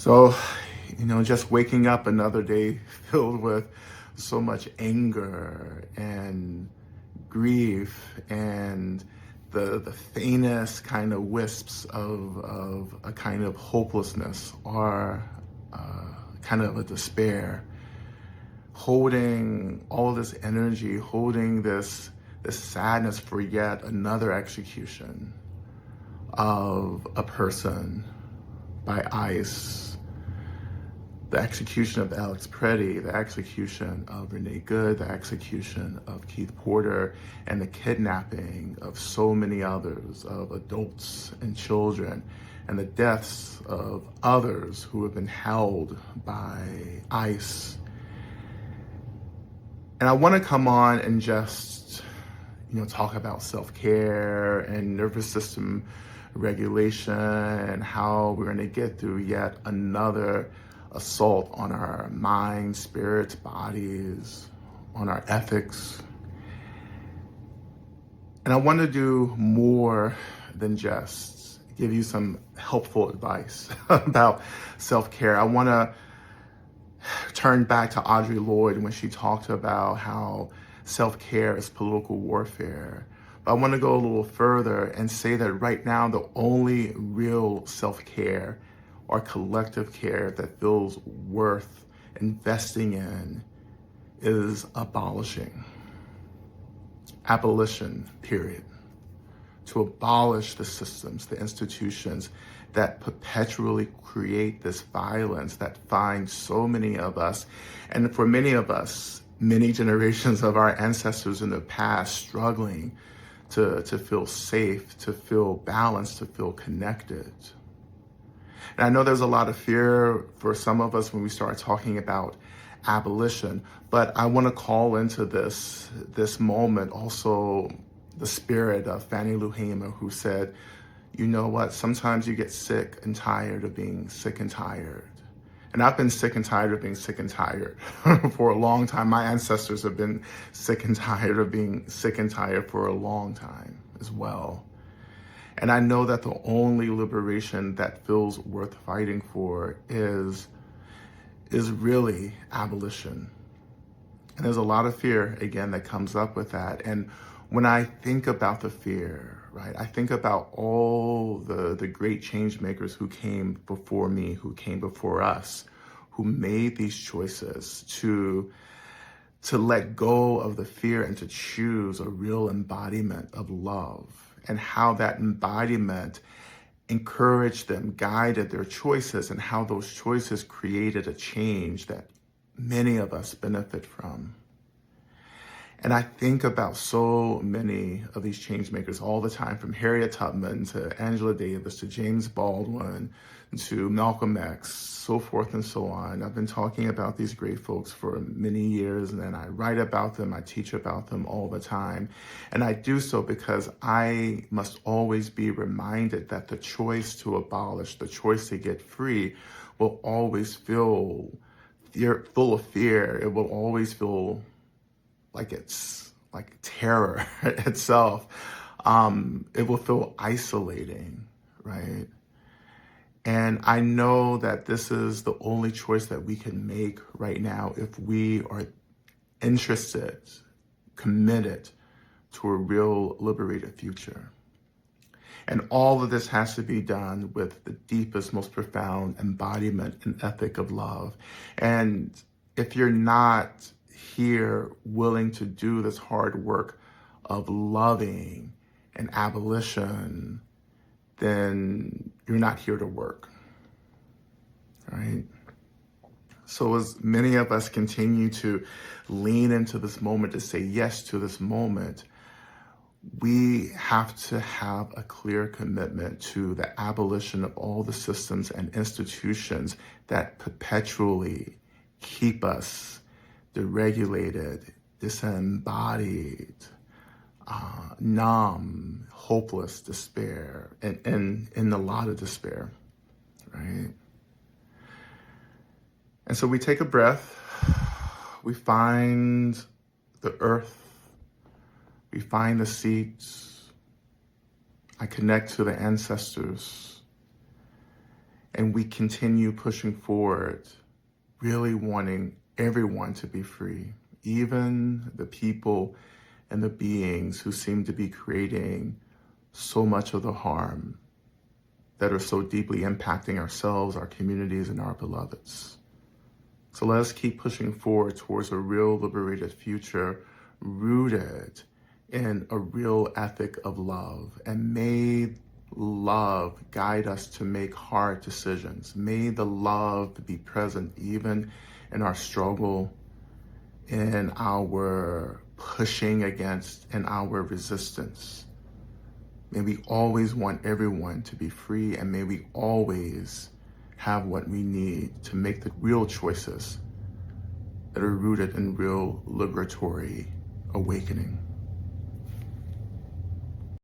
So, just waking up another day filled with so much anger and grief and the faintest kind of wisps of a kind of hopelessness or kind of a despair, holding all this energy, holding this sadness for yet another execution of a person by ICE, the execution of Alex Preddy, the execution of Renee Good, the execution of Keith Porter, and the kidnapping of so many others, of adults and children, and the deaths of others who have been held by ICE. And I want to come on and just, talk about self-care and nervous system regulation and how we're going to get through yet another assault on our minds, spirits, bodies, on our ethics. And I want to do more than just give you some helpful advice about self-care. I want to turn back to Audre Lorde when she talked about how self-care is political warfare. But I want to go a little further and say that right now, the only real self-care or collective care that feels worth investing in is abolishing. Abolition, period. To abolish the systems, the institutions that perpetually create this violence that finds so many of us, and for many of us, many generations of our ancestors in the past struggling to feel safe, to feel balanced, to feel connected. And I know there's a lot of fear for some of us when we start talking about abolition, but I want to call into this moment also the spirit of Fannie Lou Hamer, who said, you know what, sometimes you get sick and tired of being sick and tired. And I've been sick and tired of being sick and tired for a long time. My ancestors have been sick and tired of being sick and tired for a long time as well. And I know that the only liberation that feels worth fighting for is really abolition. And there's a lot of fear, again, that comes up with that. And when I think about the fear, right, I think about all the great change makers who came before me, who came before us, who made these choices to let go of the fear and to choose a real embodiment of love, and how that embodiment encouraged them, guided their choices, and how those choices created a change that many of us benefit from. And I think about so many of these change makers all the time, from Harriet Tubman to Angela Davis to James Baldwin to Malcolm X, so forth and so on. I've been talking about these great folks for many years, and I write about them, I teach about them all the time. And I do so because I must always be reminded that the choice to abolish, the choice to get free, will always feel full of fear. It will always feel like it's like terror itself. It will feel isolating, right? And I know that this is the only choice that we can make right now if we are interested, committed to a real liberated future. And all of this has to be done with the deepest, most profound embodiment and ethic of love. And if you're not here willing to do this hard work of loving and abolition, then you're not here to work, right? So as many of us continue to lean into this moment, to say yes to this moment, we have to have a clear commitment to the abolition of all the systems and institutions that perpetually keep us deregulated, disembodied, numb, hopeless, despair, and in a lot of despair, right? And so we take a breath, we find the earth, we find the seeds, I connect to the ancestors, And we continue pushing forward, really wanting everyone to be free, even the people and the beings who seem to be creating so much of the harm, that are so deeply impacting ourselves, our communities, and our beloveds. So let us keep pushing forward towards a real liberated future rooted in a real ethic of love. And may love guide us to make hard decisions. May the love be present even in our struggle, in our pushing against, in our resistance. May we always want everyone to be free, and may we always have what we need to make the real choices that are rooted in real liberatory awakening.